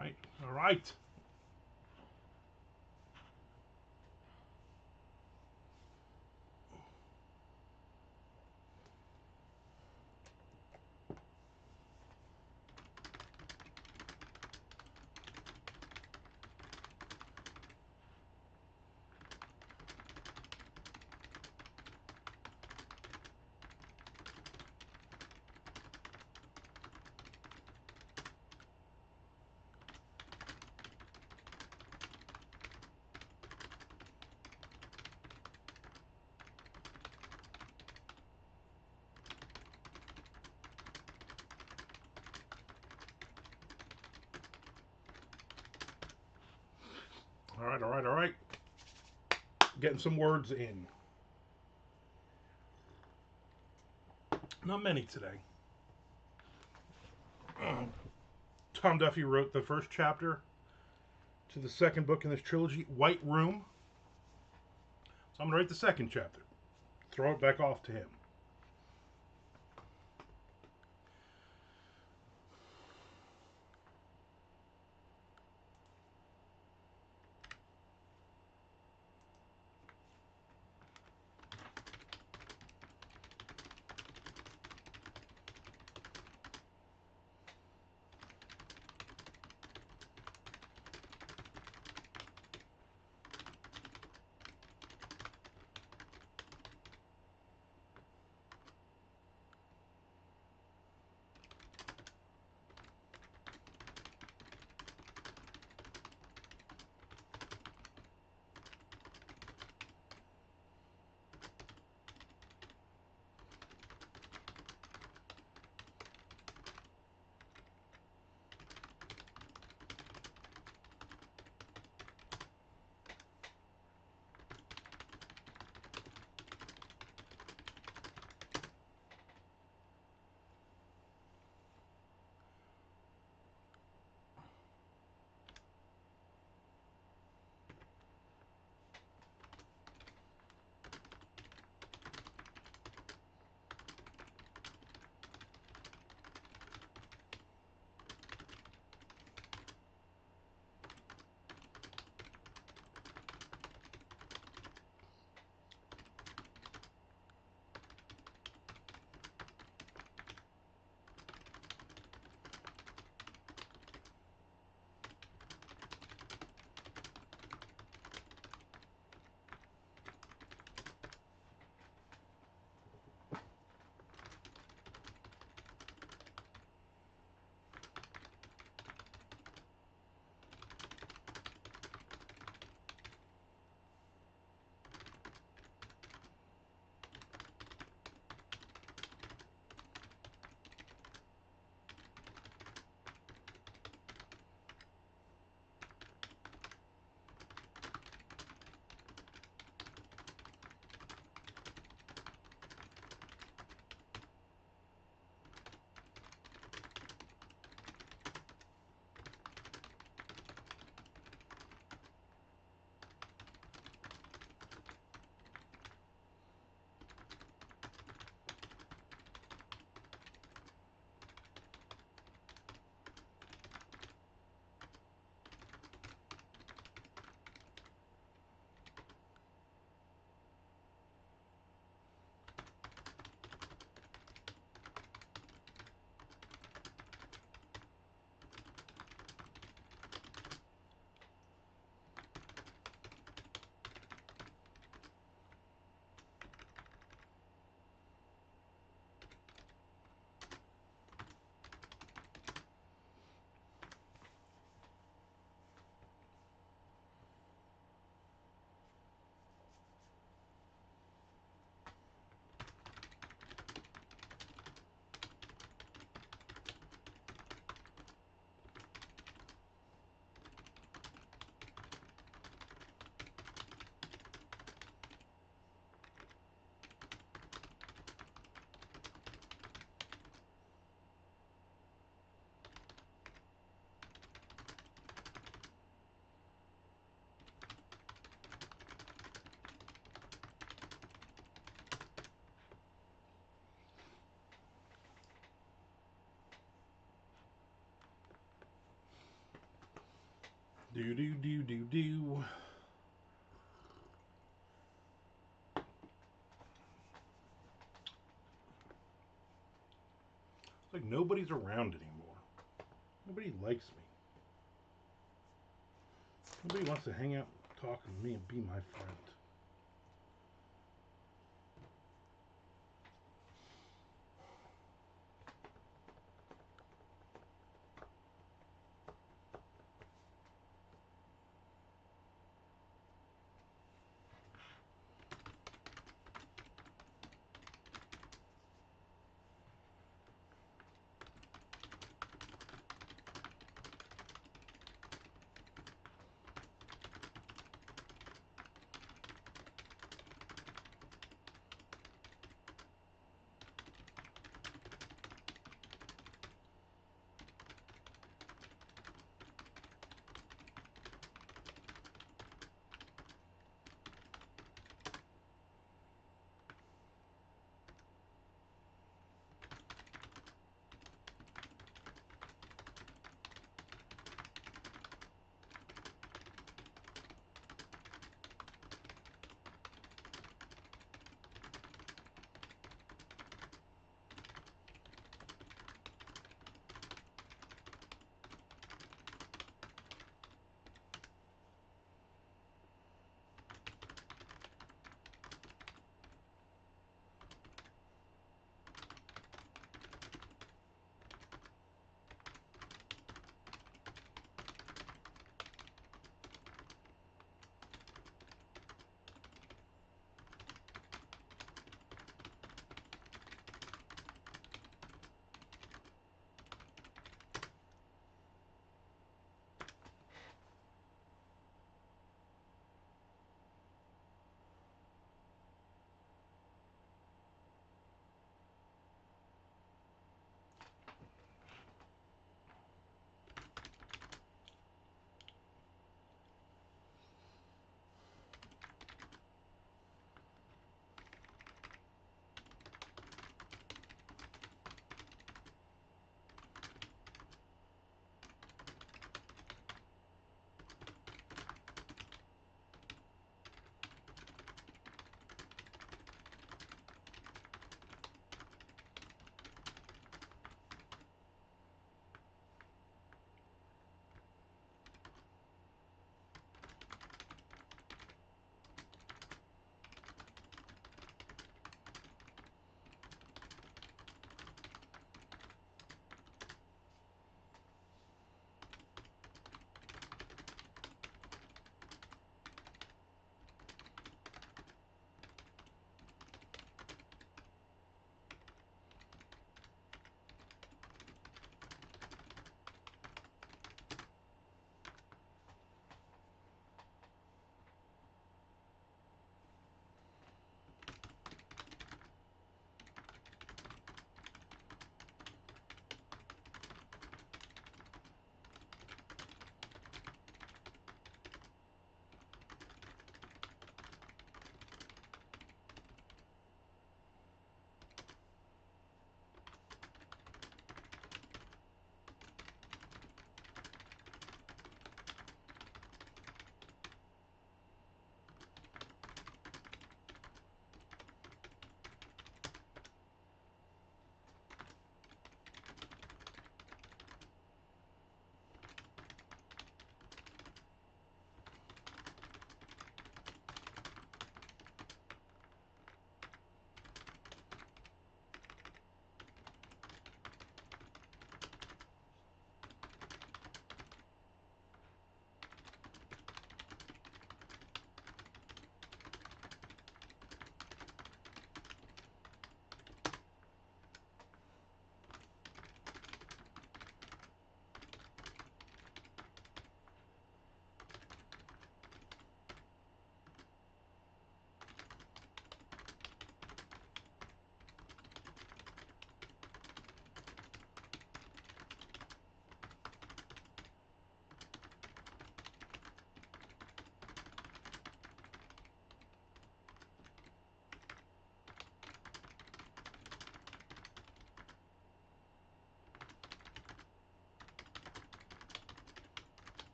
right. All right. All right, all right, all right. Getting some words in. Not many today. Tom Duffy wrote the first chapter to the second book in this trilogy, White Room. So I'm going to write the second chapter. Throw it back off to him. Do do do do do. It's like nobody's around anymore. Nobody likes me. Nobody wants to hang out, talk with me, and be my friend.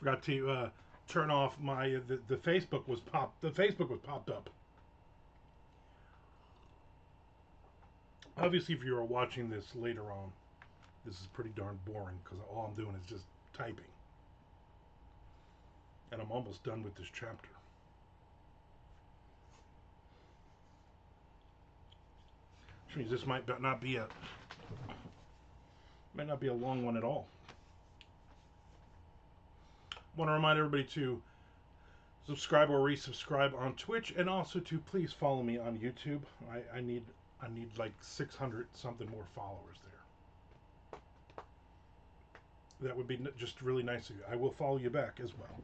Forgot to turn off my the Facebook was popped. The Facebook was popped up. Obviously, if you are watching this later on, this is pretty darn boring because all I'm doing is just typing, and I'm almost done with this chapter. Which means this might not be a long one at all. Want to remind everybody to subscribe or resubscribe on Twitch, and also to please follow me on YouTube. I need like 600 something more followers there. That would be just really nice of you. I will follow you back as well.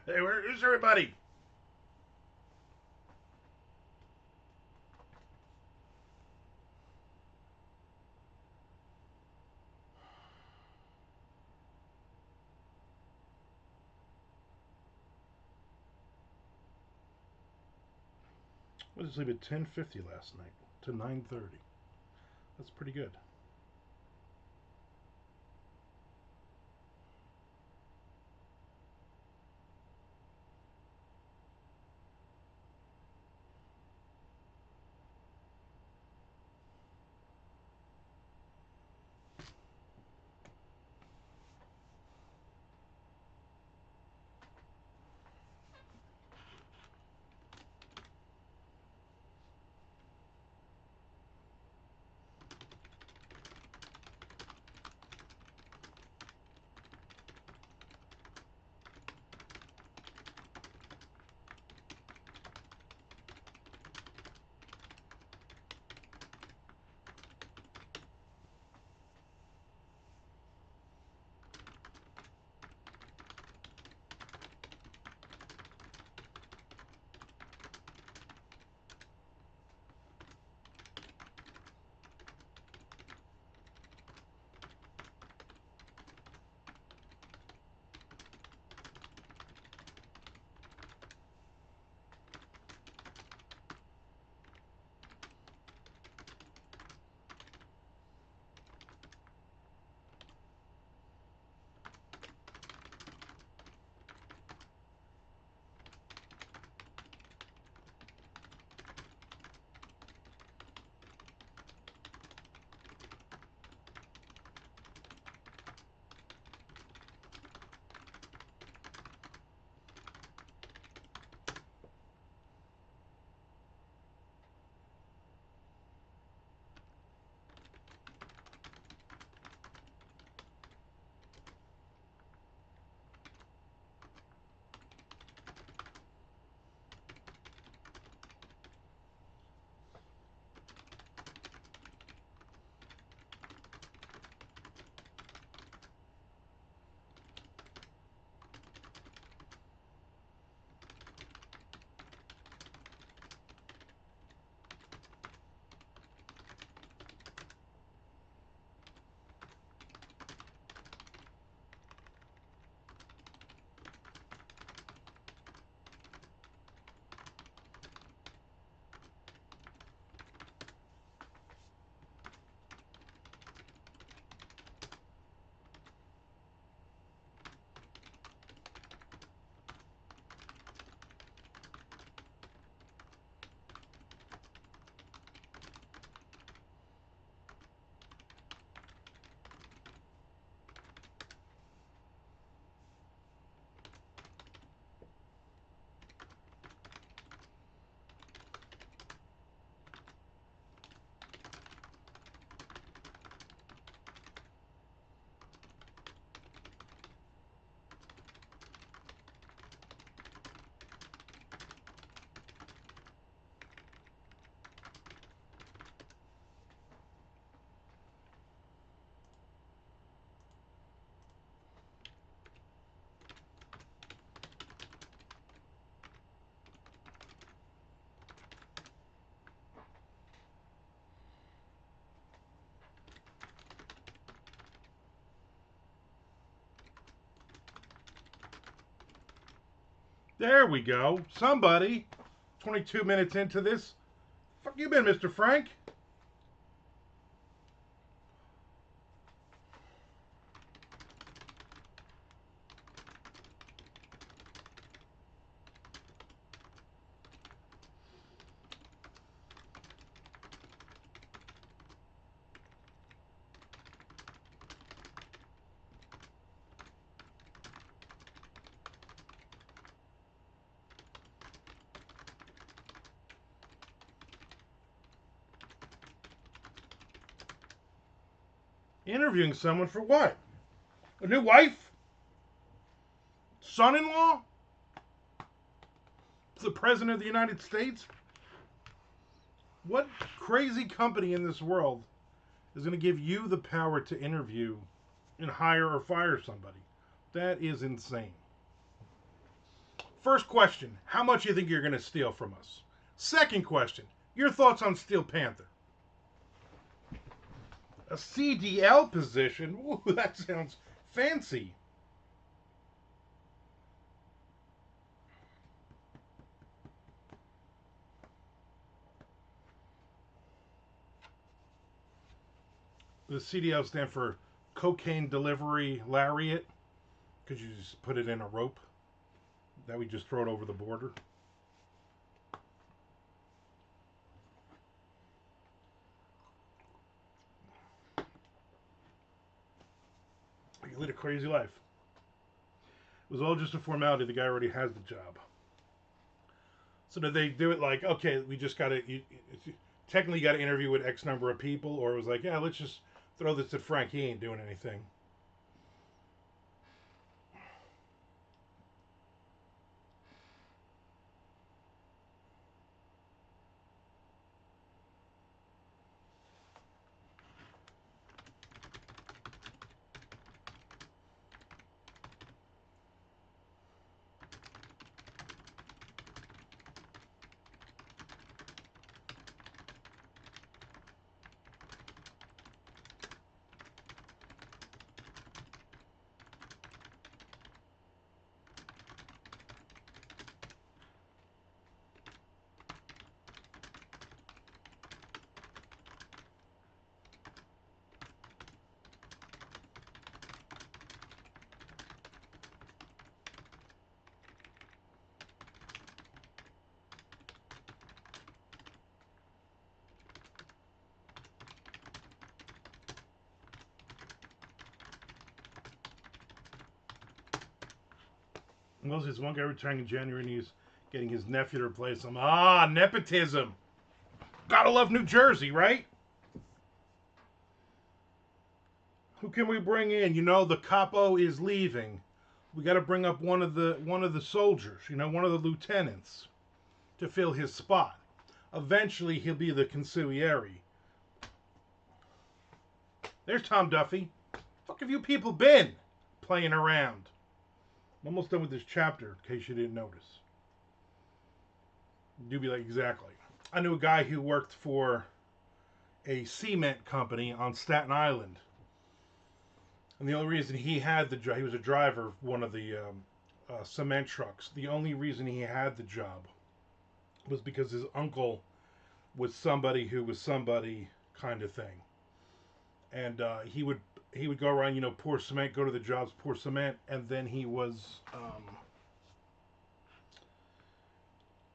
Hey, where is everybody? I was asleep at 10:50 last night to 9:30. That's pretty good. There we go. Somebody. 22 minutes into this. Fuck you been, Mr. Frank? Interviewing someone for what? A new wife? Son-in-law? The President of the United States? What crazy company in this world is going to give you the power to interview and hire or fire somebody? That is insane. First question, how much do you think you're going to steal from us? Second question, your thoughts on Steel Panther? A CDL position? Ooh, that sounds fancy. The CDL stand for cocaine delivery lariat, because you just put it in a rope. That we just throw it over the border. You lead a crazy life. It was all just a formality. The guy already has the job. So did they do it like, okay, we just got to, technically got to interview with X number of people, or it was like, yeah, let's just throw this at Frank. He ain't doing anything. Well, there's one guy retiring in January and he's getting his nephew to replace him. Ah, nepotism. Gotta love New Jersey, right? Who can we bring in? You know, the capo is leaving. We got to bring up one of the soldiers. You know, one of the lieutenants to fill his spot. Eventually, he'll be the consigliere. There's Tom Duffy. Fuck have you people been playing around? I'm almost done with this chapter, in case you didn't notice. You'd be like, exactly. I knew a guy who worked for a cement company on Staten Island. And the only reason he had the job, he was a driver of one of the cement trucks. The only reason he had the job was because his uncle was somebody who was somebody kind of thing. And he would go around, pour cement, go to the jobs, pour cement, and then he was,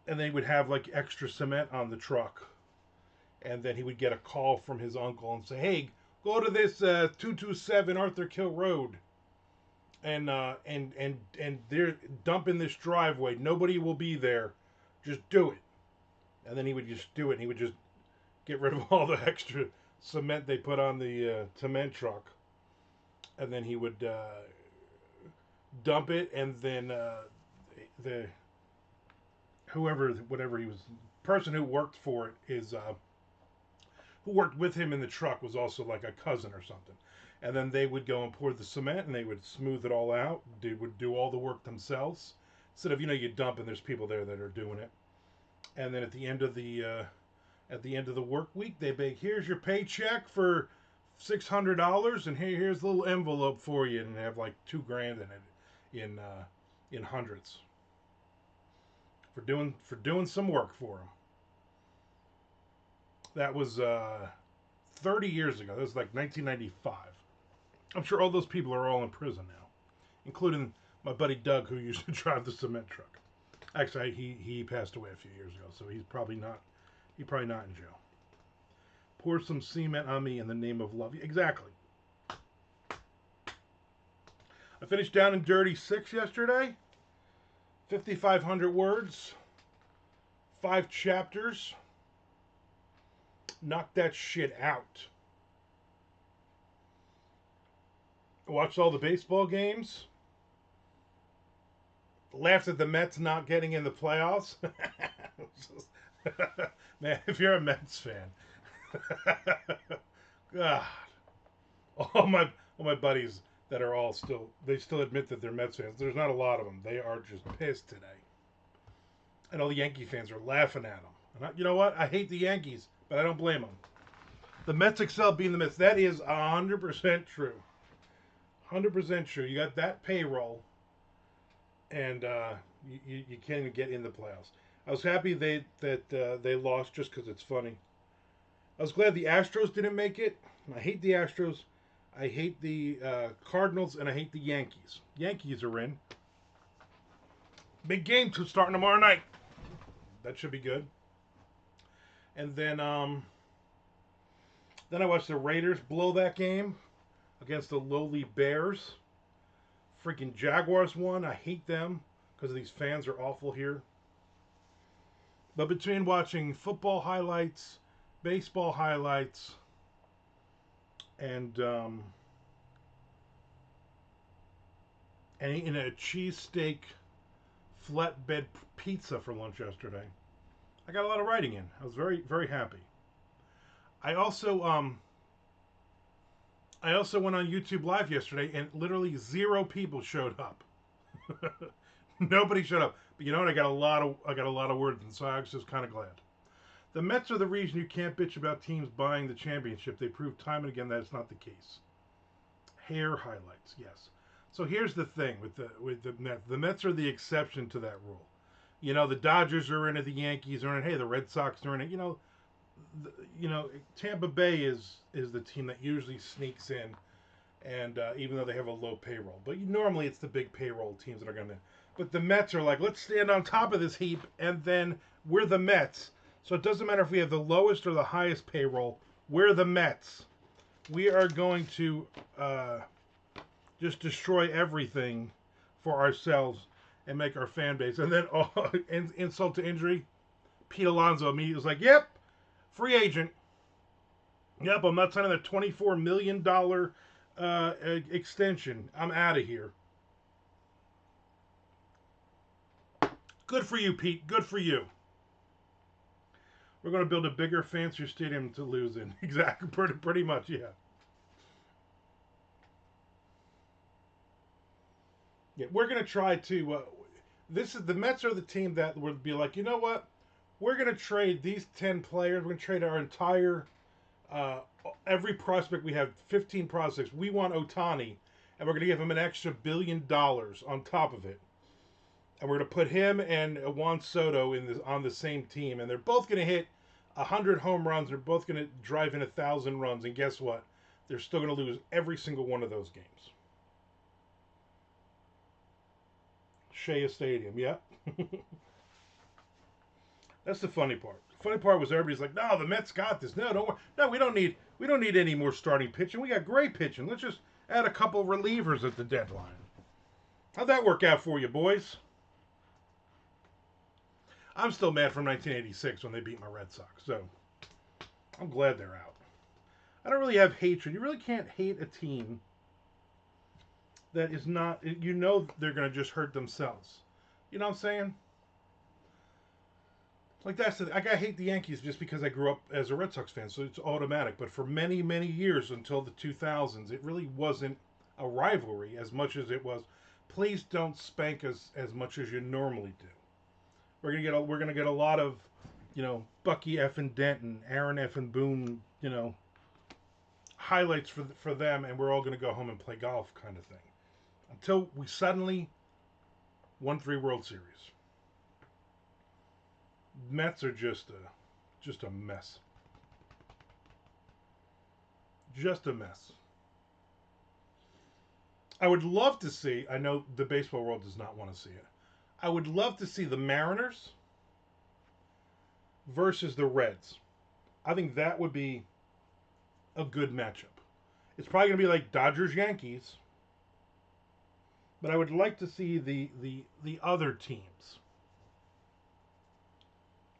and they would have like extra cement on the truck, and then he would get a call from his uncle and say, "Hey, go to this 227 Arthur Kill Road, and they're dumping this driveway. Nobody will be there. Just do it." And then he would just do it, and he would just get rid of all the extra cement they put on the cement truck, and then he would dump it, and then the whoever, whatever he was, person who worked for it is who worked with him in the truck was also like a cousin or something. And then they would go and pour the cement, and they would smooth it all out. They would do all the work themselves instead of you dump and there's people there that are doing it. And then at the end of the work week, they beg, here's your paycheck for $600, and here's a little envelope for you, and they have like $2,000 in it, in hundreds. for doing some work for him. That was 30 years ago. That was like 1995. I'm sure all those people are all in prison now, including my buddy Doug, who used to drive the cement truck. Actually, he passed away a few years ago, so he's probably not in jail. Pour some cement on me in the name of love. Exactly. I finished Down and Dirty 6 yesterday. 5,500 words. 5 chapters. Knocked that shit out. Watched all the baseball games. Laughed at the Mets not getting in the playoffs. Man, if you're a Mets fan, God, all my buddies that are all they still admit that they're Mets fans. There's not a lot of them. They are just pissed today, and all the Yankee fans are laughing at them. And you know what? I hate the Yankees, but I don't blame them. The Mets excel being the Mets. That is 100% true. 100% true. You got that payroll, and you can't even get in the playoffs. I was happy they lost just because it's funny. I was glad the Astros didn't make it. I hate the Astros. I hate the Cardinals, and I hate the Yankees. Yankees are in. Big game starting tomorrow night. That should be good. And then I watched the Raiders blow that game against the lowly Bears. Freaking Jaguars won. I hate them because these fans are awful here. But between watching football highlights, baseball highlights, and eating a cheesesteak flatbed pizza for lunch yesterday, I got a lot of writing in. I was very, very happy. I also went on YouTube Live yesterday, and literally 0 people showed up. Nobody showed up. But you know what? I got a lot of words, and so I was just kind of glad. The Mets are the reason you can't bitch about teams buying the championship. They prove time and again that it's not the case. Hair highlights, yes. So here's the thing with the Mets. The Mets are the exception to that rule. You know, the Dodgers are in it, the Yankees are in it. Hey, the Red Sox are in it. Tampa Bay is the team that usually sneaks in, and even though they have a low payroll, but normally it's the big payroll teams that are going to. But the Mets are like, let's stand on top of this heap, and then we're the Mets. So it doesn't matter if we have the lowest or the highest payroll. We're the Mets. We are going to just destroy everything for ourselves and make our fan base. And then, insult to injury, Pete Alonso immediately was like, yep, free agent. Yep, I'm not signing a $24 million extension. I'm out of here. Good for you, Pete. Good for you. We're going to build a bigger, fancier stadium to lose in. Exactly. Pretty much, yeah. Yeah, we're going to try to... the Mets are the team that would be like, you know what? We're going to trade these 10 players. We're going to trade our entire... every prospect. We have 15 prospects. We want Ohtani, and we're going to give him an extra $1 billion on top of it. And we're going to put him and Juan Soto on the same team, and they're both going to hit 100 home runs. They're both going to drive in 1,000 runs, and guess what? They're still going to lose every single one of those games. Shea Stadium, yeah. That's the funny part. The funny part was everybody's like, "No, the Mets got this. No, don't worry. No, we don't need any more starting pitching. We got great pitching. Let's just add a couple relievers at the deadline." How'd that work out for you, boys? I'm still mad from 1986 when they beat my Red Sox, so I'm glad they're out. I don't really have hatred. You really can't hate a team that is not, you know, they're going to just hurt themselves. You know what I'm saying? Like that's I hate the Yankees just because I grew up as a Red Sox fan, so it's automatic. But for many, many years until the 2000s, it really wasn't a rivalry as much as it was. Please don't spank us as much as you normally do. We're gonna get a lot of, Bucky F and Denton, Aaron F and Boone, highlights for them, and we're all gonna go home and play golf, kind of thing, until we suddenly won 3 World Series. Mets are just a mess. Just a mess. I would love to see. I know the baseball world does not want to see it. I would love to see the Mariners versus the Reds. I think that would be a good matchup. It's probably going to be like Dodgers Yankees, but I would like to see the other teams.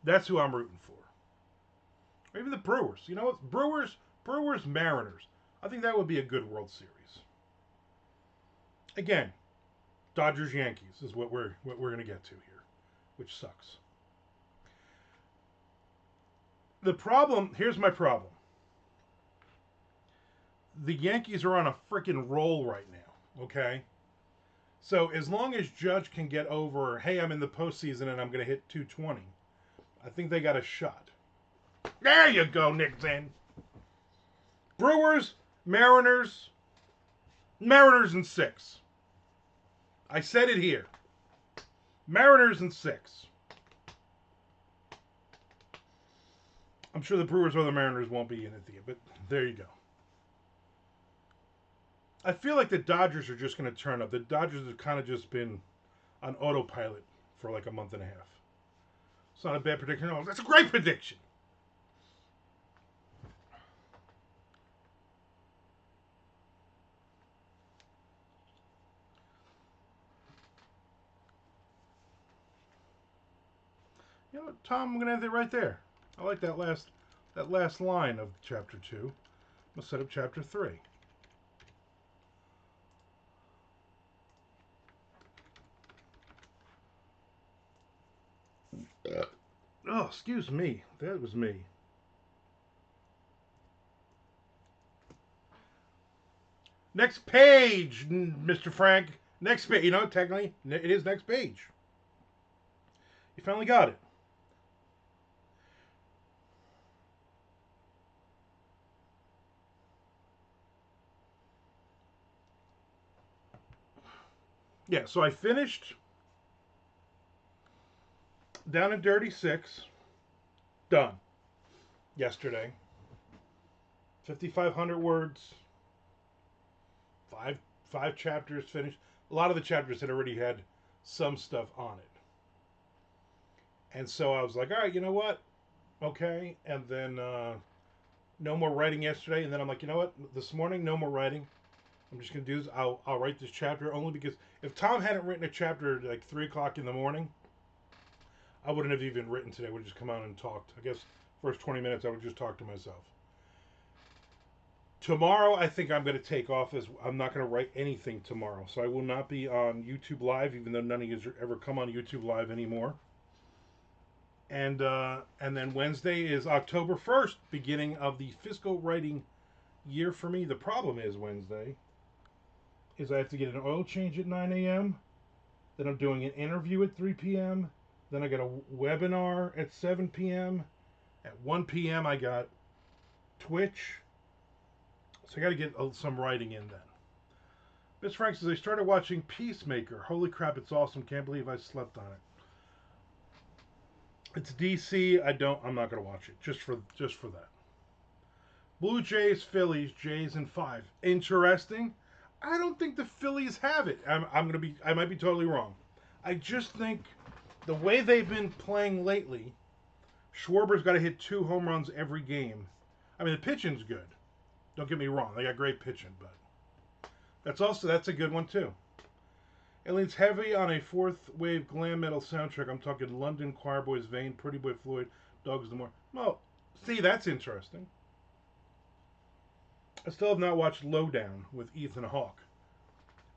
That's who I'm rooting for. Or even the Brewers. You know what? Brewers Mariners. I think that would be a good World Series. Again, Dodgers Yankees is what we're going to get to here, which sucks. The problem, here's my problem. The Yankees are on a freaking roll right now, okay? So as long as Judge can get over, hey, I'm in the postseason and I'm going to hit 220, I think they got a shot. There you go, Nick Zinn. Brewers, Mariners in 6. I said it here. Mariners in 6. I'm sure the Brewers or the Mariners won't be in it, but there you go. I feel like the Dodgers are just going to turn up. The Dodgers have kind of just been on autopilot for like a month and a half. It's not a bad prediction. No, that's a great prediction. You know what, Tom, I'm going to end it right there. I like that last line of chapter 2. I'm going to set up chapter 3. Oh, excuse me. That was me. Next page, Mr. Frank. Next page. You know, technically, it is next page. You finally got it. Yeah, so I finished Down and Dirty 6. Done. Yesterday. 5,500 words. Five chapters finished. A lot of the chapters had already had some stuff on it. And so I was like, all right, you know what? Okay. And then no more writing yesterday. And then I'm like, you know what? This morning, no more writing. I'm just going to do this. I'll write this chapter only because if Tom hadn't written a chapter at like 3 o'clock in the morning, I wouldn't have even written today. I would have just come out and talked. I guess first 20 minutes I would just talk to myself. Tomorrow I think I'm going to take off as I'm not going to write anything tomorrow. So I will not be on YouTube Live, even though none of you ever come on YouTube Live anymore. And then Wednesday is October 1st, beginning of the fiscal writing year for me. The problem is Wednesday is I have to get an oil change at 9 a.m. Then I'm doing an interview at 3 p.m. Then I got a webinar at 7 p.m. At 1 p.m. I got Twitch. So I got to get some writing in then. Miss Frank says, I started watching Peacemaker. Holy crap, it's awesome. Can't believe I slept on it. It's DC. I'm not going to watch it. Just for that. Blue Jays, Phillies, Jays in 5. Interesting. I don't think the Phillies have it. I might be totally wrong. I just think the way they've been playing lately, Schwarber's got to hit 2 home runs every game. I mean, the pitching's good. Don't get me wrong. They got great pitching, but that's a good one too. It leans heavy on a 4th wave glam metal soundtrack. I'm talking London, Choir Boys, Vane, Pretty Boy Floyd, Dogs the More. Well, see, that's interesting. I still have not watched Lowdown with Ethan Hawke.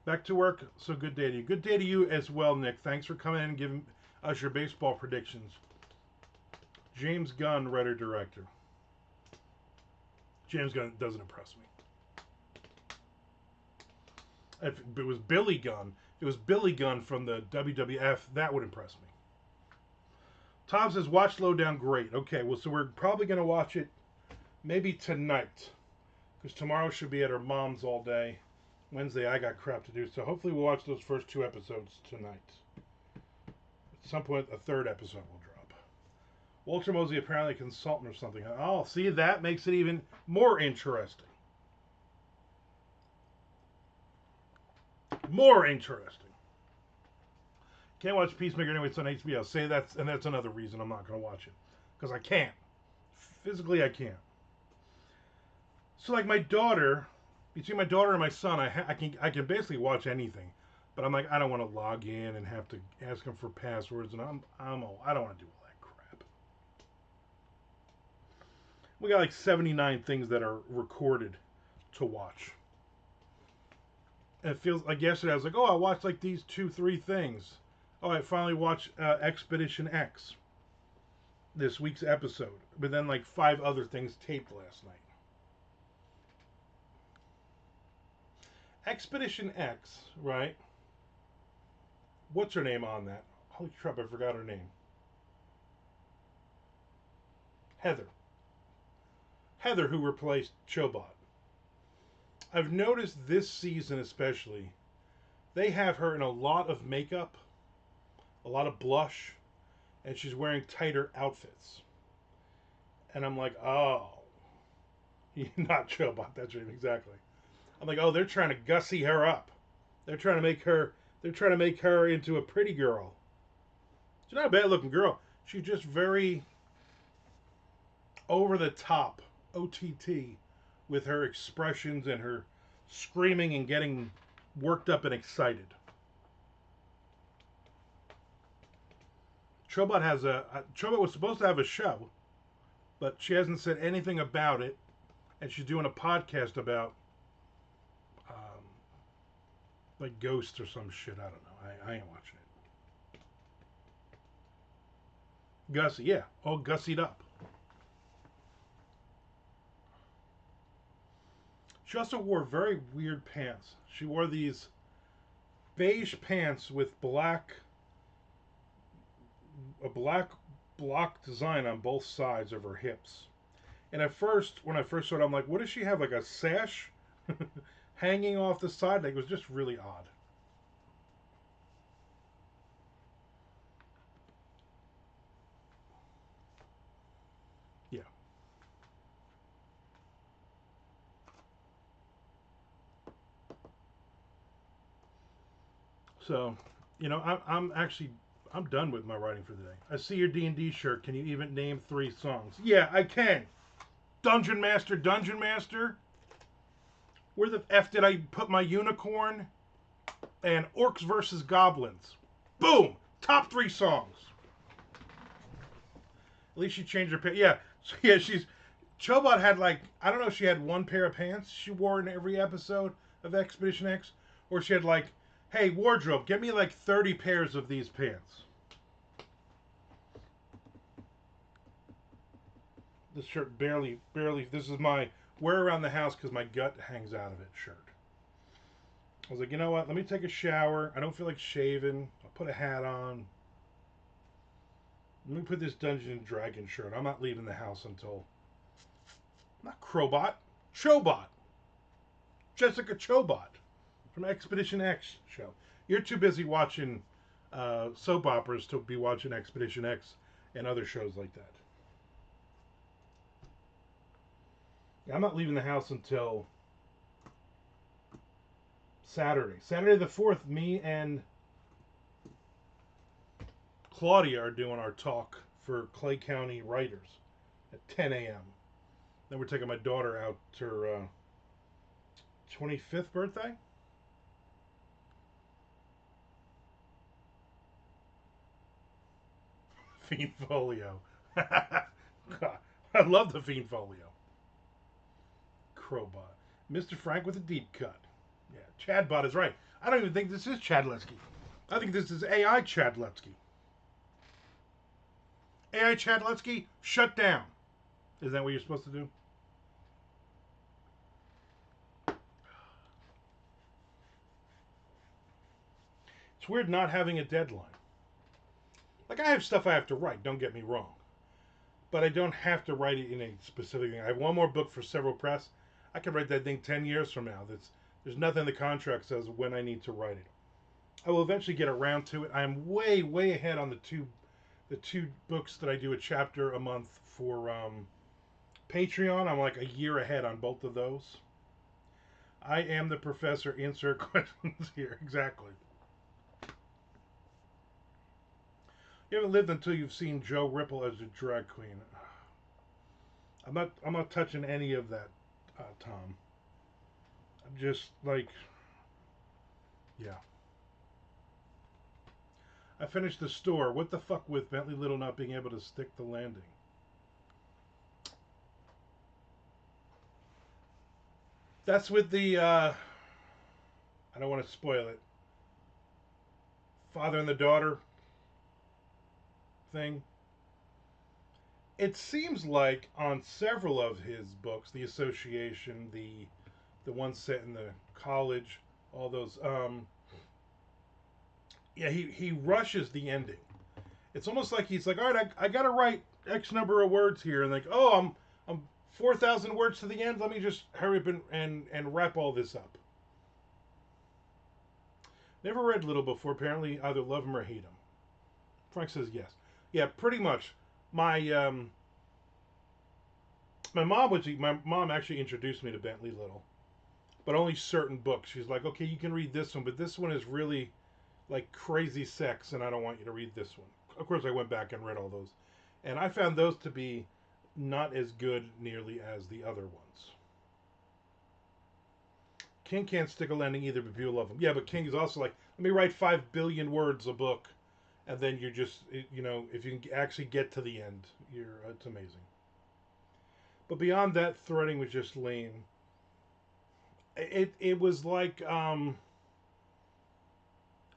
Back to work, so good day to you. Good day to you as well, Nick. Thanks for coming in and giving us your baseball predictions. James Gunn, writer-director. James Gunn doesn't impress me. If it was Billy Gunn, from the WWF, that would impress me. Tom says, watch Lowdown, great. Okay, well, so we're probably going to watch it maybe tonight. Because tomorrow she'll be at her mom's all day. Wednesday, I got crap to do. So hopefully we'll watch those first 2 episodes tonight. At some point, a 3rd episode will drop. Walter Mosley apparently a consultant or something. Oh, see, that makes it even more interesting. More interesting. Can't watch Peacemaker anyway. It's on HBO. Say that's another reason I'm not going to watch it because I can't. Physically, I can't. So like my daughter, between my daughter and my son, I can basically watch anything. But I'm like I don't want to log in and have to ask them for passwords, and I don't want to do all that crap. We got like 79 things that are recorded to watch. And it feels like yesterday I was like, oh, I watched like these 2, 3 things. Oh, I finally watched Expedition X, this week's episode, but then like 5 other things taped last night. Expedition X, right? What's her name on that? Holy crap, I forgot her name. Heather. Heather, who replaced Chobot. I've noticed this season especially, they have her in a lot of makeup, a lot of blush, and she's wearing tighter outfits. And I'm like, oh, not Chobot, that's right, exactly. I'm like, oh, they're trying to gussy her up. They're trying to make her. They're trying to make her into a pretty girl. She's not a bad looking girl. She's just very over the top, OTT, with her expressions and her screaming and getting worked up and excited. Chobot was supposed to have a show, but she hasn't said anything about it, and she's doing a podcast about like ghosts or some shit. I don't know. I ain't watching it. Gussie, yeah, all gussied up. She also wore very weird pants. She wore these beige pants with a black block design on both sides of her hips. And at first, when I first saw it, I'm like, what does she have? Like a sash hanging off the side? Like, it was just really odd. Yeah. So, I'm actually I'm done with my writing for the day. I see your D&D shirt. Can you even name 3 songs? Yeah, I can. Dungeon Master, Dungeon Master. Where the F did I put my unicorn? And Orcs versus Goblins. Boom! Top 3 songs. At least she changed her pants. Yeah, so yeah, Chobot had like, I don't know if she had 1 pair of pants she wore in every episode of Expedition X, or she had like, hey, wardrobe, get me like 30 pairs of these pants. This shirt barely, this is my wear around the house because my gut hangs out of it shirt. I was like, you know what? Let me take a shower. I don't feel like shaving. I'll put a hat on. Let me put this Dungeon and Dragon shirt. I'm not leaving the house until. Not Crowbot. Chobot. Jessica Chobot from Expedition X show. You're too busy watching soap operas to be watching Expedition X and other shows like that. Yeah, I'm not leaving the house until Saturday. Saturday the 4th, me and Claudia are doing our talk for Clay County writers at 10 a.m. Then we're taking my daughter out to her 25th birthday. Fiend Folio. God, I love the Fiend Folio. Crowbot. Mr. Frank with a deep cut. Yeah, Chadbot is right. I don't even think this is Chadletsky. I think this is AI Chadletsky. AI Chadletsky, shut down. Is that what you're supposed to do? It's weird not having a deadline. Like, I have stuff I have to write, don't get me wrong. But I don't have to write it in a specific thing. I have one more book for Several Press. I could write that thing 10 years from now. There's nothing in the contract says when I need to write it. I will eventually get around to it. I am way, way ahead on the 2 books that I do a chapter a month for Patreon. I'm like a year ahead on both of those. I am the professor. Insert questions here. Exactly. You haven't lived until you've seen Joe Ripple as a drag queen. I'm not touching any of that, Tom. I'm just like, yeah. I finished the store. What the fuck with Bentley Little not being able to stick the landing? That's with the, I don't want to spoil it, father and the daughter thing. It seems like on several of his books, The Association, the one set in the college, all those, yeah, he rushes the ending. It's almost like he's like, all right, I got to write X number of words here, and like, oh, I'm 4,000 words to the end. Let me just hurry up and wrap all this up. Never read Little before. Apparently, either love him or hate him. Frank says yes. Yeah, pretty much. My my mom actually introduced me to Bentley Little, but only certain books. She's like, okay, you can read this one, but this one is really like crazy sex, and I don't want you to read this one. Of course, I went back and read all those, and I found those to be not as good nearly as the other ones. King can't stick a landing either, but people love him. Yeah, but King is also like, let me write 5 billion words a book, and then you're just, if you can actually get to the end, it's amazing. But beyond that, threading was just lame. It was like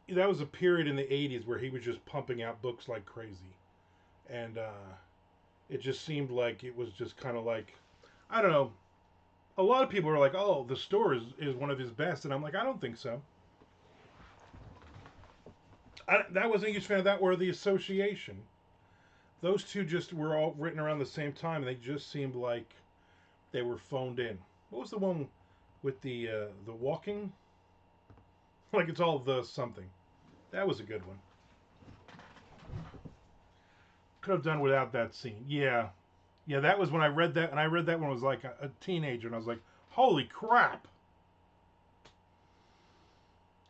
that was a period in the '80s where he was just pumping out books like crazy, and it just seemed like it was just kind of like, I don't know. A lot of people are like, "Oh, the store is one of his best," and I'm like, I don't think so. That wasn't a huge fan of that or the Association. Those two just were all written around the same time, and they just seemed like they were phoned in. What was the one with the walking? Like it's all the something. That was a good one. Could have done without that scene. Yeah, yeah. That was when I read that, and I read that when I was like a teenager, and I was like, "Holy crap!"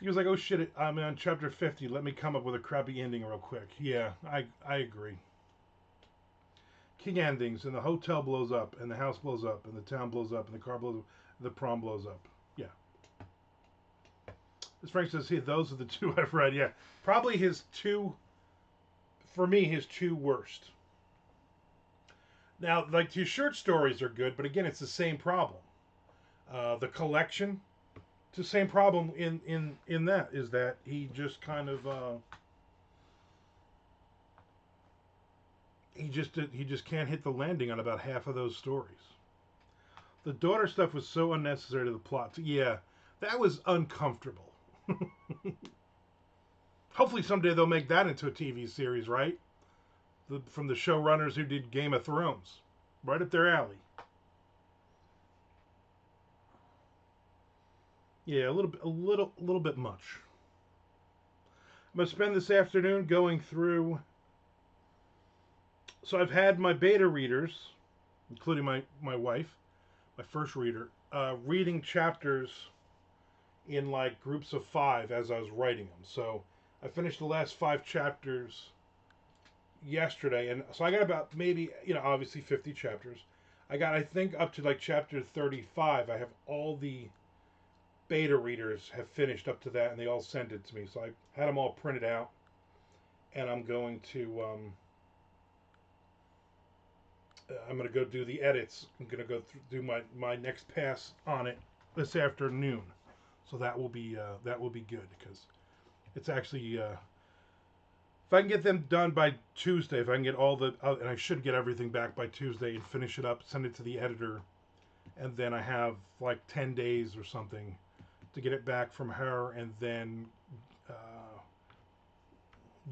He was like, "Oh shit! I'm on chapter 50. Let me come up with a crappy ending real quick." Yeah, I agree. King endings, and the hotel blows up, and the house blows up, and the town blows up, and the car blows up, and the prom blows up. Yeah. As Frank says, "See, those are the two I've read." Yeah, probably his two. For me, his two worst. Now, like his short stories are good, but again, it's the same problem. The collection, it's the same problem in that is that he just kind of he just can't hit the landing on about half of those stories. The daughter stuff was so unnecessary to the plot. Yeah, that was uncomfortable. Hopefully someday they'll make that into a TV series, right? From the showrunners who did Game of Thrones, right up their alley. Yeah, a little bit much. I'm gonna spend this afternoon going through. So I've had my beta readers, including my wife, my first reader, reading chapters in like groups of 5 as I was writing them. So I finished the last 5 chapters yesterday, and so I got about maybe obviously 50 chapters. I got I think up to like chapter 35. I have all the beta readers have finished up to that, and they all sent it to me. So I had them all printed out, and I'm going to go do the edits. I'm going to go do my next pass on it this afternoon. So that will be good because it's actually if I can get them done by Tuesday, if I can get all the and I should get everything back by Tuesday and finish it up, send it to the editor, and then I have like 10 days or something to get it back from her, and then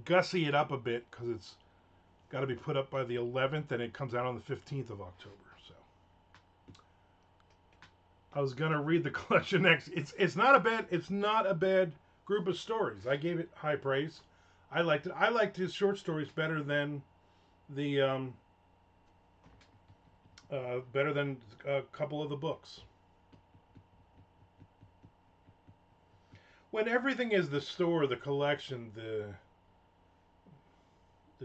gussy it up a bit because it's got to be put up by the 11th, and it comes out on the 15th of October. So I was gonna read the collection next. It's not a bad group of stories. I gave it high praise. I liked it. I liked his short stories the better than a couple of the books. When everything is the store, the collection, the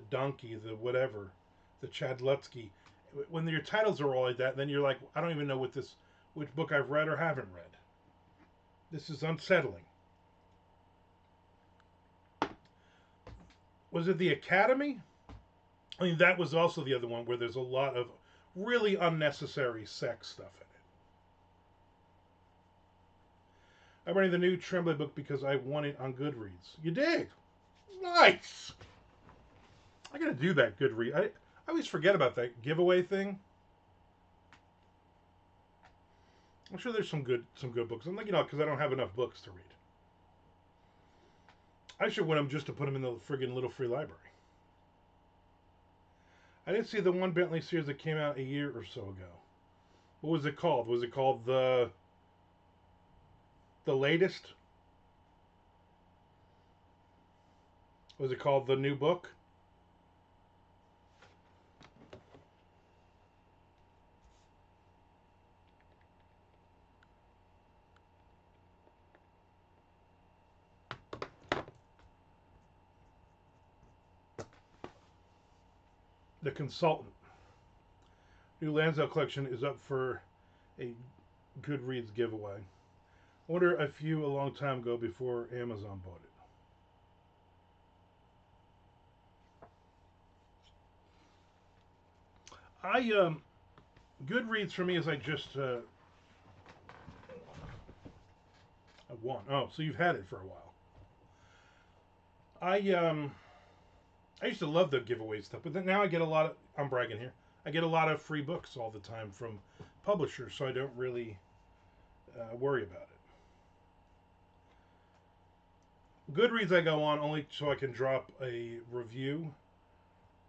donkey, the whatever, the Chadlutsky, when your titles are all like that, then you're like, I don't even know which book I've read or haven't read. This is unsettling. Was it the Academy? I mean, that was also the other one where there's a lot of really unnecessary sex stuff in it. I'm reading the new Tremblay book because I won it on Goodreads. You did? Nice! I gotta do that Goodreads. I always forget about that giveaway thing. I'm sure there's some good books. I'm like, because I don't have enough books to read. I should win them just to put them in the friggin' little free library. I didn't see the one Bentley series that came out a year or so ago. What was it called? Was it called the latest? Was it called the new book? The Consultant. New Lansdale collection is up for a Goodreads giveaway. I wonder if you a long time ago before Amazon bought it. Goodreads for me is like just I won. Oh, so you've had it for a while. I used to love the giveaway stuff, but then now I get a lot of. I'm bragging here. I get a lot of free books all the time from publishers, so I don't really worry about it. Goodreads I go on only so I can drop a review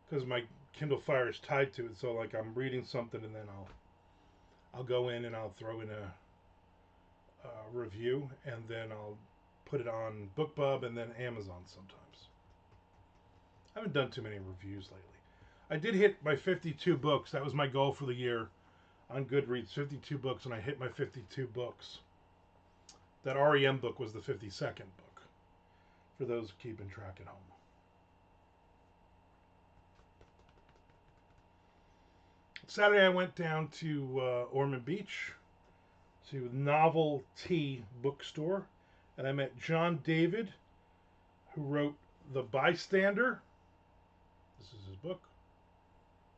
because my Kindle Fire is tied to it. So like I'm reading something and then I'll go in and I'll throw in a review and then I'll put it on BookBub and then Amazon sometimes. I haven't done too many reviews lately. I did hit my 52 books. That was my goal for the year on Goodreads, 52 books, and I hit my 52 books. That REM book was the 52nd book, for those keeping track at home. Saturday I went down to Ormond Beach to Novelty Bookstore, and I met John David, who wrote The Bystander. This is his book.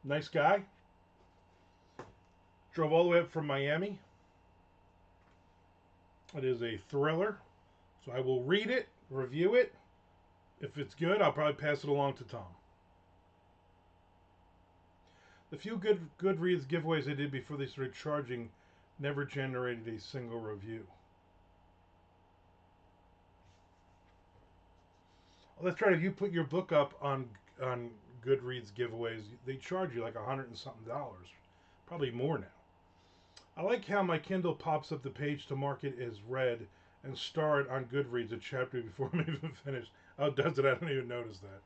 Nice guy. Drove all the way up from Miami. It is a thriller, so I will read it, review it. If it's good, I'll probably pass it along to Tom. The few Goodreads giveaways I did before they started charging never generated a single review. Well, that's right. If you put your book up on Goodreads giveaways, they charge you like $100 and something, probably more now. I like how my Kindle pops up the page to mark it as read and star it on Goodreads a chapter before I'm even finished. Oh, it does it? I don't even notice that.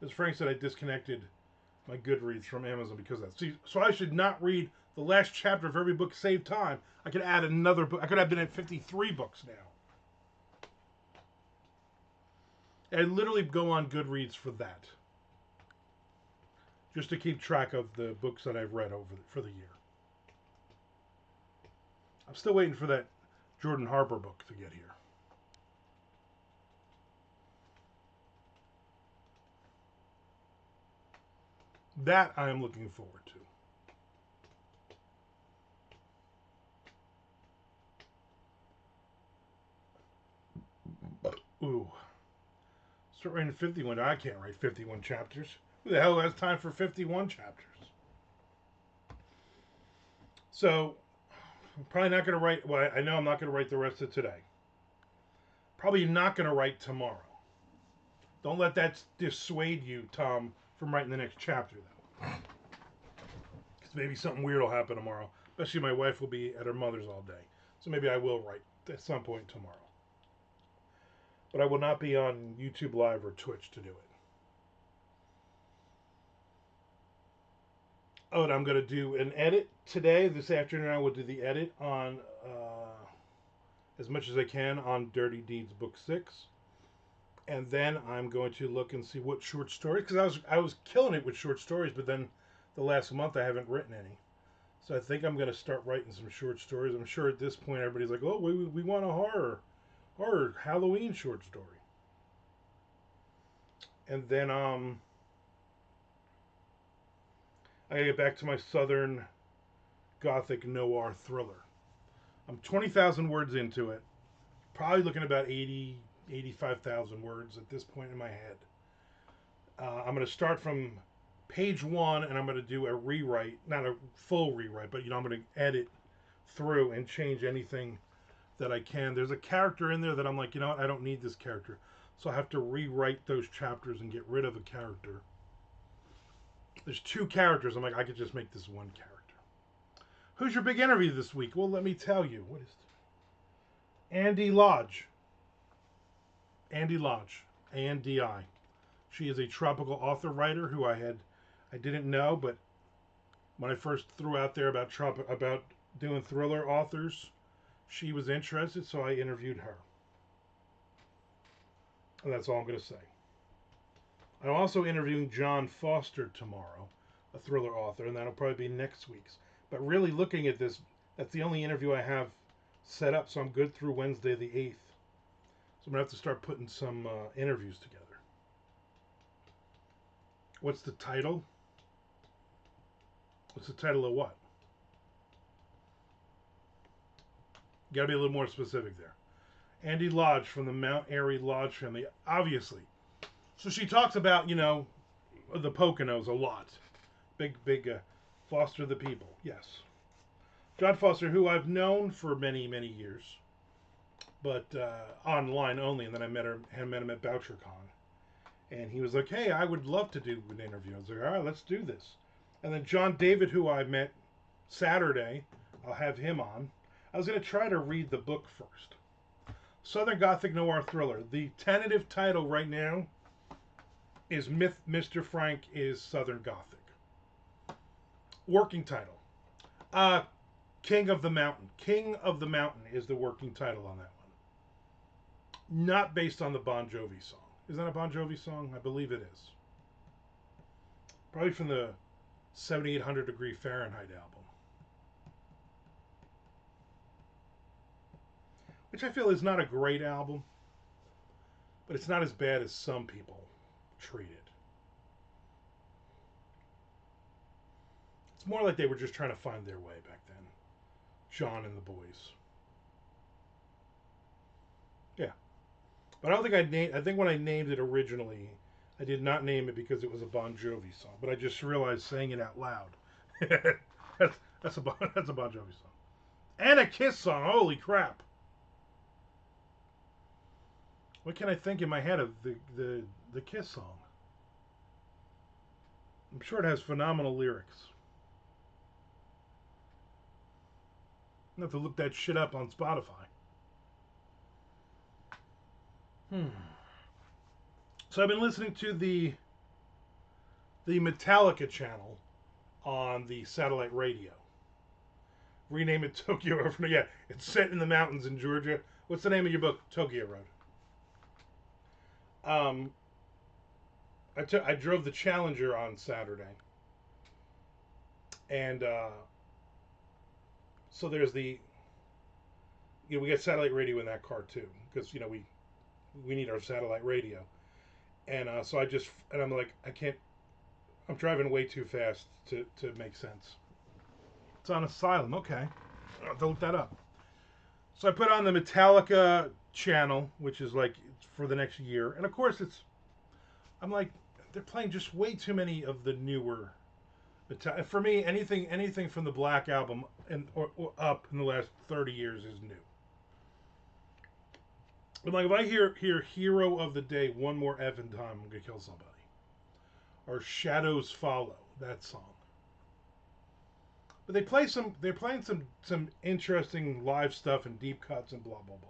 As Frank said, I disconnected my Goodreads from Amazon because of that. See, so I should not read the last chapter of every book to save time. I could add another book. I could have been at 53 books now. I literally go on Goodreads for that. Just to keep track of the books that I've read for the year. I'm still waiting for that Jordan Harper book to get here. That I am looking forward to. Ooh. Start writing 51. I can't write 51 chapters. Who the hell has time for 51 chapters? So, I'm probably not going to write. Well, I know I'm not going to write the rest of today. Probably not going to write tomorrow. Don't let that dissuade you, Tom, from writing the next chapter, though. Because maybe something weird will happen tomorrow. Especially my wife will be at her mother's all day. So maybe I will write at some point tomorrow. but I will not be on YouTube Live or Twitch to do it. Oh, and I'm going to do an edit today. This afternoon, I will do the edit on as much as I can on Dirty Deeds Book 6. And then I'm going to look and see what short stories, because I was killing it with short stories, but then the last month I haven't written any. So I think I'm going to start writing some short stories. I'm sure at this point everybody's like, oh, we want a horror Halloween short story. And then I gotta get back to my Southern Gothic noir thriller. I'm 20,000 words into it. Probably looking at about 85,000 words at this point in my head. I'm going to start from page 1 and I'm going to do a rewrite, not a full rewrite, but I'm going to edit through and change anything that I can. There's a character in there that I'm like, you know what, I don't need this character. So I have to rewrite those chapters and get rid of a character. There's 2 characters. I'm like, I could just make this 1 character. Who's your big interview this week? Well, let me tell you. What is it? Andy Lodge. Andy Lodge. A-N-D-I. She is a tropical author writer who I didn't know, but when I first threw out there about doing thriller authors, she was interested, so I interviewed her. And that's all I'm going to say. I'm also interviewing John Foster tomorrow, a thriller author, and that'll probably be next week's. But really looking at this, that's the only interview I have set up, so I'm good through Wednesday the 8th. So I'm going to have to start putting some interviews together. What's the title? What's the title of what? You got to be a little more specific there. Andy Lodge from the Mount Airy Lodge family, obviously. So she talks about, the Poconos a lot. Big Foster the people, yes. John Foster, who I've known for many, many years, but online only, and then I met him at BoucherCon. And he was like, hey, I would love to do an interview. I was like, all right, let's do this. And then John David, who I met Saturday, I'll have him on. I was going to try to read the book first. Southern Gothic Noir Thriller. The tentative title right now is Mr. Frank is Southern Gothic. Working title. King of the Mountain. King of the Mountain is the working title on that one. Not based on the Bon Jovi song. Is that a Bon Jovi song? I believe it is. Probably from the 7800 Degree Fahrenheit album. Which I feel is not a great album. But it's not as bad as some people treat it. It's more like they were just trying to find their way back then. John and the boys. Yeah. But I don't think I think when I named it originally, I did not name it because it was a Bon Jovi song. But I just realized saying it out loud. that's a Bon Jovi song. And a Kiss song. Holy crap. What can I think in my head of the Kiss song? I'm sure it has phenomenal lyrics. I have to look that shit up on Spotify. So I've been listening to the Metallica channel on the satellite radio. Rename it Tokyo Road. Yeah, it's set in the mountains in Georgia. What's the name of your book? Tokyo Road. I drove the Challenger on Saturday, and so there's we get satellite radio in that car too, because we need our satellite radio, and so I'm like, I can't. I'm driving way too fast to make sense. It's on Asylum. Okay, I'll have to look that up. So I put on the Metallica channel, which is like for the next year, and of course I'm like, they're playing just way too many of the newer Metallica. For me, anything from the Black Album or up in the last 30 years is new. But like if I hear Hero of the Day one more effing time, I'm gonna kill somebody. Or Shadows Follow, that song. But they're playing some interesting live stuff and deep cuts and blah blah blah.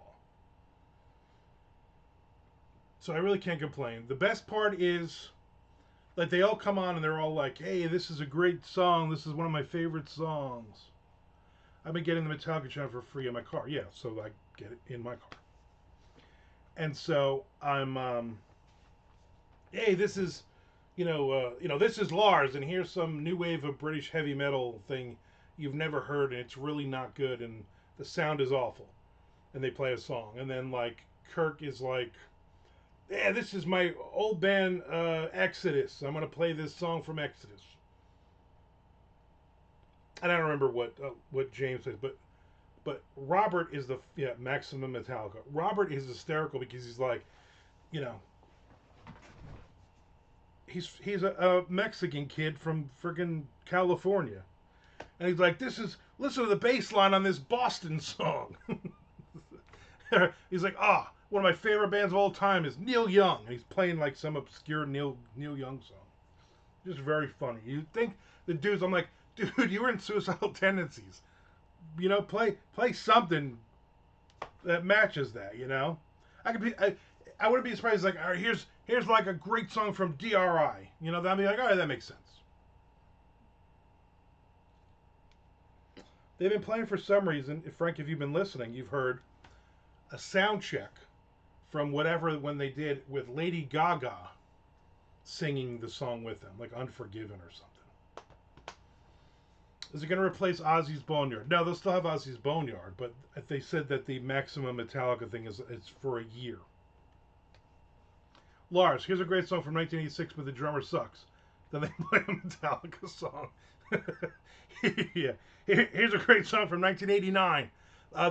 So I really can't complain. The best part is like they all come on and they're all like, "Hey, this is a great song. This is one of my favorite songs." I've been getting the Metallica channel for free in my car. Yeah, so I get it in my car. And so I'm, hey, this is, this is Lars, and here's some new wave of British heavy metal thing you've never heard, and it's really not good, and the sound is awful. And they play a song, and then like Kirk is like, yeah, this is my old band Exodus. I'm gonna play this song from Exodus. And I don't remember what James says, but Robert is the Maximum Metallica. Robert is hysterical because he's like, you know, he's a Mexican kid from friggin' California, and he's like, this is listen to the bass line on this Boston song. He's like, one of my favorite bands of all time is Neil Young, and he's playing like some obscure Neil Young song. Just very funny. You think the dude's? I'm like, dude, you were in Suicidal Tendencies. Play something that matches that. I wouldn't be surprised. Like, all right, here's like a great song from DRI. That'd be like, all right, that makes sense. They've been playing for some reason. Frank, if you've been listening, you've heard a sound check from whatever when they did with Lady Gaga singing the song with them, like Unforgiven or something. Is it going to replace Ozzy's Boneyard? No, they'll still have Ozzy's Boneyard, but they said that the Maximum Metallica thing is for a year. Lars, here's a great song from 1986, but the drummer sucks. Then they play a Metallica song. Yeah. Here's a great song from 1989.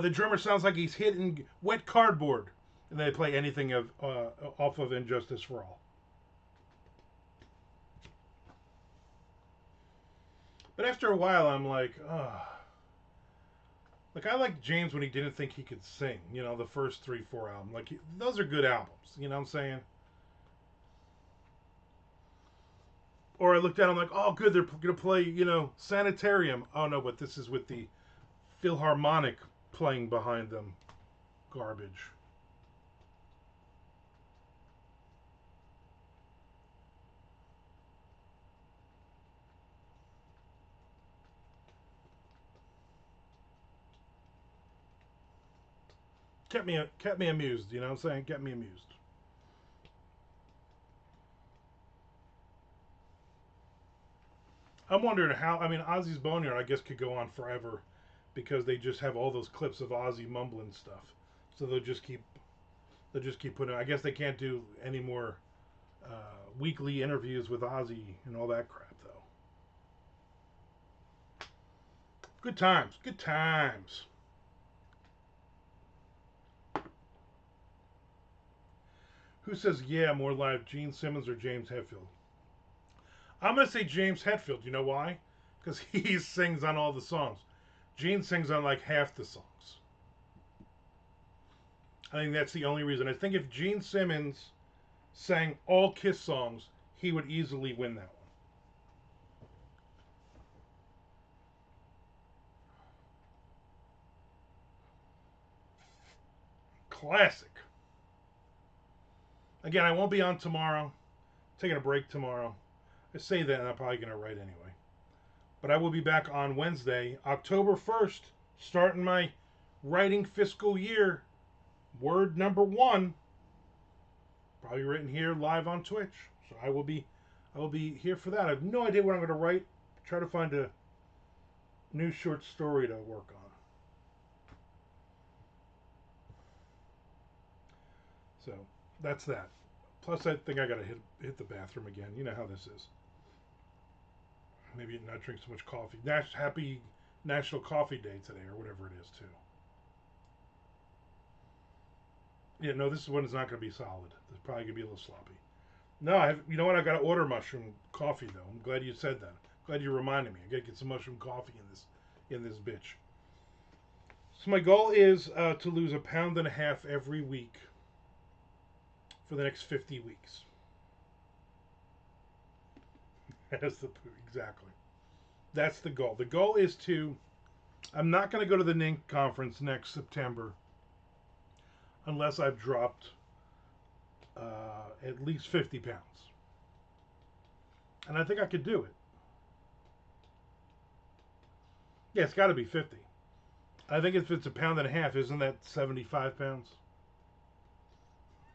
The drummer sounds like he's hitting wet cardboard. And they play anything off of Injustice for All. But after a while, I'm like, like I like James when he didn't think he could sing. The first 3-4 albums. Like those are good albums. You know what I'm saying? Or I looked at, I'm like, oh, good, they're gonna play, Sanitarium. Oh no, but this is with the Philharmonic playing behind them. Garbage. Kept me amused. You know what I'm saying? Kept me amused. I'm wondering how. I mean, Ozzy's Boneyard, I guess, could go on forever because they just have all those clips of Ozzy mumbling stuff. So they'll just keep putting. I guess they can't do any more weekly interviews with Ozzy and all that crap, though. Good times. Good times. Who says yeah more live, Gene Simmons or James Hetfield? I'm gonna say James Hetfield. You know why? Because he sings on all the songs. Gene sings on like half the songs. I think that's the only reason. I think if Gene Simmons sang all Kiss songs, he would easily win that one. Classic. Again, I won't be on tomorrow. Taking a break tomorrow. I say that and I'm probably going to write anyway. But I will be back on Wednesday, October 1st, starting my writing fiscal year. Word number 1. Probably written here live on Twitch. So I will be here for that. I have no idea what I'm going to write. Try to find a new short story to work on. So that's that. Plus, I think I gotta hit the bathroom again. You know how this is. Maybe not drink so much coffee. Happy National Coffee Day today, or whatever it is, too. Yeah, no, this one is not going to be solid. It's probably going to be a little sloppy. No, you know what? I got to order mushroom coffee though. I'm glad you said that. Glad you reminded me. I got to get some mushroom coffee in this bitch. So my goal is to lose 1.5 pounds every week for the next 50 weeks. Exactly. That's the goal. The goal is to. I'm not going to go to the NINC conference next September unless I've dropped at least 50 pounds. And I think I could do it. Yeah, it's got to be 50. I think if it's a pound and a half, isn't that 75 pounds?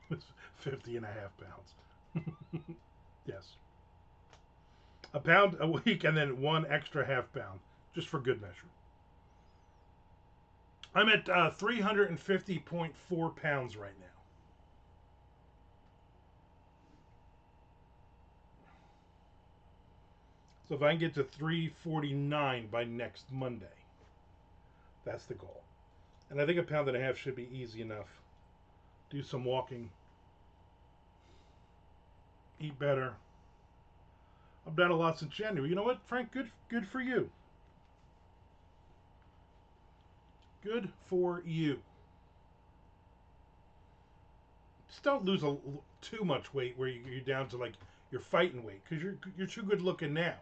It's 50 and a half pounds. Yes. A pound a week and then one extra half pound, just for good measure. I'm at 350.4 pounds right now. So if I can get to 349 by next Monday, that's the goal. And I think a pound and a half should be easy enough. Do some walking, eat better. I've done a lot since January. You know what, Frank? Good for you. Good for you. Just don't lose too much weight where you're down to like your fighting weight, because you're too good looking now.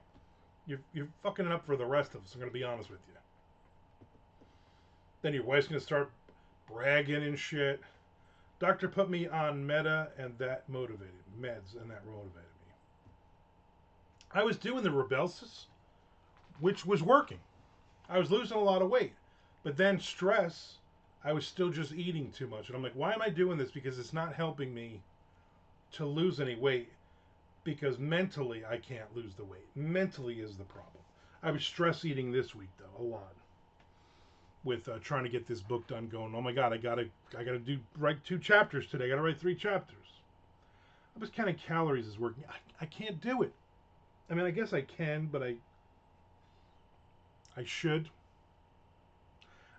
You're fucking it up for the rest of us. I'm gonna be honest with you. Then your wife's gonna start bragging and shit. Doctor put me on and that motivated meds, and that motivated me. I was doing the Rebelsis, which was working. I was losing a lot of weight, but then stress, I was still just eating too much, and I'm like, why am I doing this? Because it's not helping me to lose any weight. Because mentally, I can't lose the weight. Mentally is the problem. I was stress eating this week though, a lot, with trying to get this book done. Going, oh my god, I gotta write 2 chapters today. I gotta write 3 chapters. I was counting calories as working. I can't do it. I mean, I guess I can, but I should.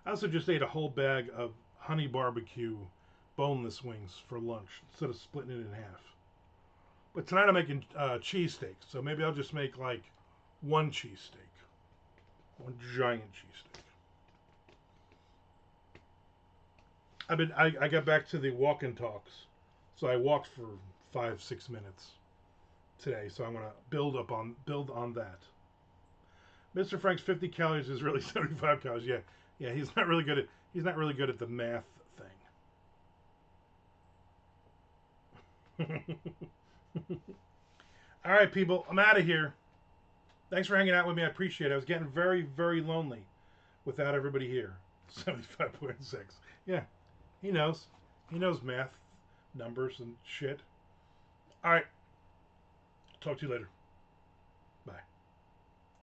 I also just ate a whole bag of honey barbecue boneless wings for lunch instead of splitting it in half. But tonight I'm making cheesesteaks, so maybe I'll just make like one cheesesteak, one giant cheesesteak. I got back to the walk and talks, so I walked for 5-6 minutes today. So I'm gonna build on that. Mr. Frank's 50 calories is really 75 calories. Yeah, he's not really good at the math thing. All right, people, I'm out of here. Thanks for hanging out with me. I appreciate it. I was getting very, very lonely without everybody here. 75.6. Yeah, he knows. He knows math, numbers, and shit. All right. Talk to you later.